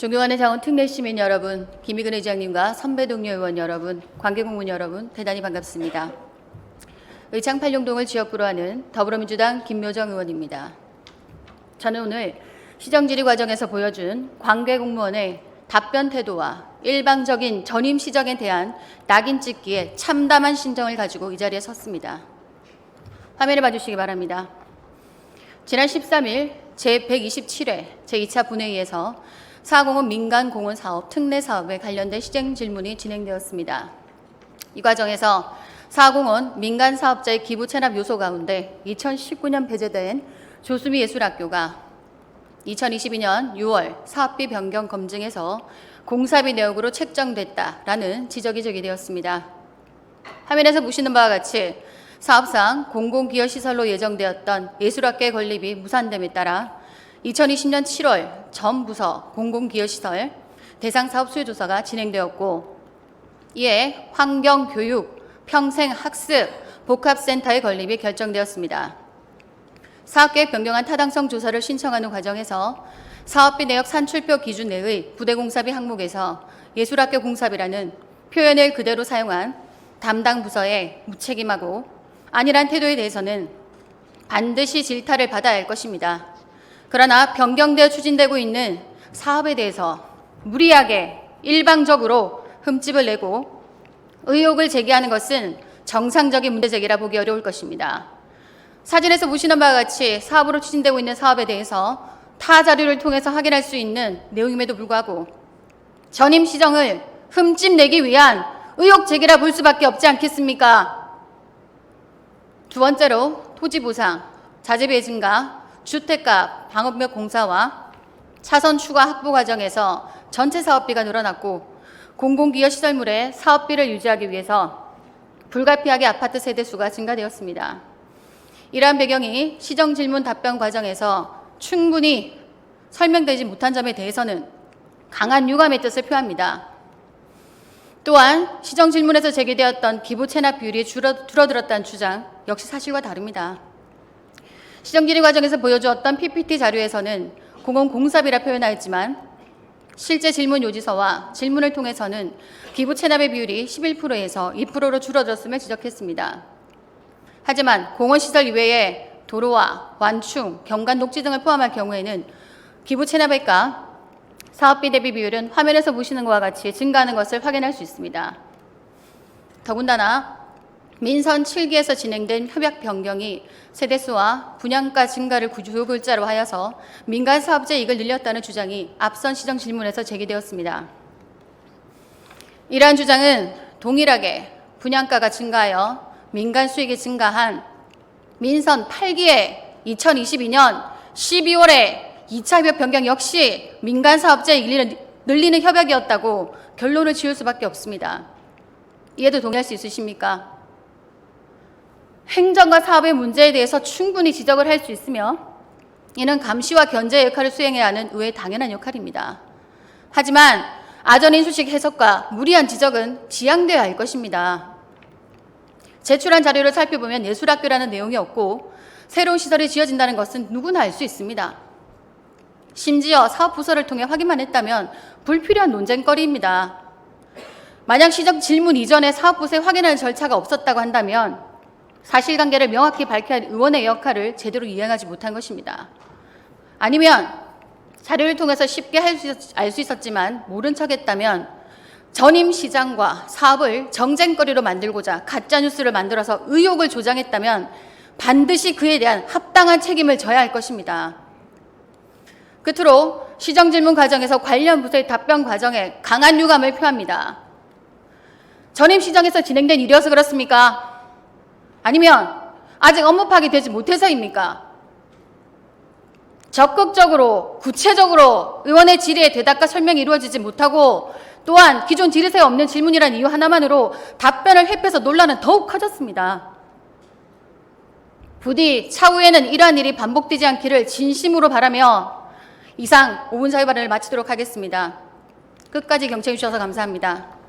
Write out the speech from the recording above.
존경하는 자원 특례 시민 여러분, 김희근 의장님과 선배 동료 의원 여러분, 관계공문 여러분, 대단히 반갑습니다. 의창 팔룡동을 지역구로 하는 더불어민주당 김묘정 의원입니다. 저는 오늘 시정질의 과정에서 보여준 관계공무원의 답변 태도와 일방적인 전임 시정에 대한 낙인 찍기에 참담한 심정을 가지고 이 자리에 섰습니다. 화면을 봐주시기 바랍니다. 지난 13일 제127회 제2차 본회의에서 사공원 민간공원 사업 특례 사업에 관련된 시정 질문이 진행되었습니다. 이 과정에서 사공원 민간 사업자의 기부 체납 요소 가운데 2019년 배제된 조수미 예술학교가 2022년 6월 사업비 변경 검증에서 공사비 내역으로 책정됐다라는 지적이 제기되었습니다. 화면에서 보시는 바와 같이 사업상 공공기여시설로 예정되었던 예술학교의 건립이 무산됨에 따라 2020년 7월 전 부서 공공기여시설 대상사업 수요조사가 진행되었고, 이에 환경, 교육, 평생 학습, 복합센터의 건립이 결정되었습니다. 사업계획 변경안 타당성 조사를 신청하는 과정에서 사업비 내역 산출표 기준 내의 부대공사비 항목에서 예술학교 공사비라는 표현을 그대로 사용한 담당 부서의 무책임하고 안일한 태도에 대해서는 반드시 질타를 받아야 할 것입니다. 그러나 변경되어 추진되고 있는 사업에 대해서 무리하게 일방적으로 흠집을 내고 의혹을 제기하는 것은 정상적인 문제 제기라 보기 어려울 것입니다. 사진에서 보시는 바와 같이 사업으로 추진되고 있는 사업에 대해서 타 자료를 통해서 확인할 수 있는 내용임에도 불구하고 전임 시정을 흠집 내기 위한 의혹 제기라 볼 수밖에 없지 않겠습니까? 두 번째로 토지 보상, 자재비의 증가, 주택가 방업력 공사와 차선 추가 확보 과정에서 전체 사업비가 늘어났고, 공공기여시설물의 사업비를 유지하기 위해서 불가피하게 아파트 세대수가 증가되었습니다. 이러한 배경이 시정질문 답변 과정에서 충분히 설명되지 못한 점에 대해서는 강한 유감의 뜻을 표합니다. 또한 시정질문에서 제기되었던 기부 체납 비율이 줄어들었다는 주장 역시 사실과 다릅니다. 시정질의 과정에서 보여주었던 PPT 자료에서는 공공공사비라 표현하였지만 실제 질문 요지서와 질문을 통해서는 기부 체납의 비율이 11%에서 2%로 줄어들었음을 지적했습니다. 하지만 공원시설 이외에 도로와 완충, 경관 녹지 등을 포함할 경우에는 기부 체납액과 사업비 대비 비율은 화면에서 보시는 것과 같이 증가하는 것을 확인할 수 있습니다. 더군다나 민선 7기에서 진행된 협약 변경이 세대수와 분양가 증가를 구조글자로 하여서 민간 사업자 이익을 늘렸다는 주장이 앞선 시정 질문에서 제기되었습니다. 이러한 주장은 동일하게 분양가가 증가하여 민간 수익이 증가한 민선 8기의 2022년 12월에 2차 협약 변경 역시 민간 사업자 이익을 늘리는 협약이었다고 결론을 지을 수밖에 없습니다. 이에도 동의할 수 있으십니까? 행정과 사업의 문제에 대해서 충분히 지적을 할 수 있으며 이는 감시와 견제의 역할을 수행해야 하는 의회의 당연한 역할입니다. 하지만 아전인수식 해석과 무리한 지적은 지양되어야 할 것입니다. 제출한 자료를 살펴보면 예술학교라는 내용이 없고 새로운 시설이 지어진다는 것은 누구나 알 수 있습니다. 심지어 사업부서를 통해 확인만 했다면 불필요한 논쟁거리입니다. 만약 시정 질문 이전에 사업부서에 확인하는 절차가 없었다고 한다면 사실관계를 명확히 밝혀야 할 의원의 역할을 제대로 이행하지 못한 것입니다. 아니면 자료를 통해서 쉽게 알 수 있었지만 모른 척했다면 전임 시장과 사업을 정쟁거리로 만들고자 가짜뉴스를 만들어서 의혹을 조장했다면 반드시 그에 대한 합당한 책임을 져야 할 것입니다. 끝으로 시정질문 과정에서 관련 부서의 답변 과정에 강한 유감을 표합니다. 전임 시정에서 진행된 일이어서 그렇습니까? 아니면 아직 업무 파악이 되지 못해서입니까? 적극적으로 구체적으로 의원의 질의에 대답과 설명이 이루어지지 못하고 또한 기존 질의서에 없는 질문이라는 이유 하나만으로 답변을 회피해서 논란은 더욱 커졌습니다. 부디 차후에는 이러한 일이 반복되지 않기를 진심으로 바라며 이상 5분 사회 발언을 마치도록 하겠습니다. 끝까지 경청해 주셔서 감사합니다.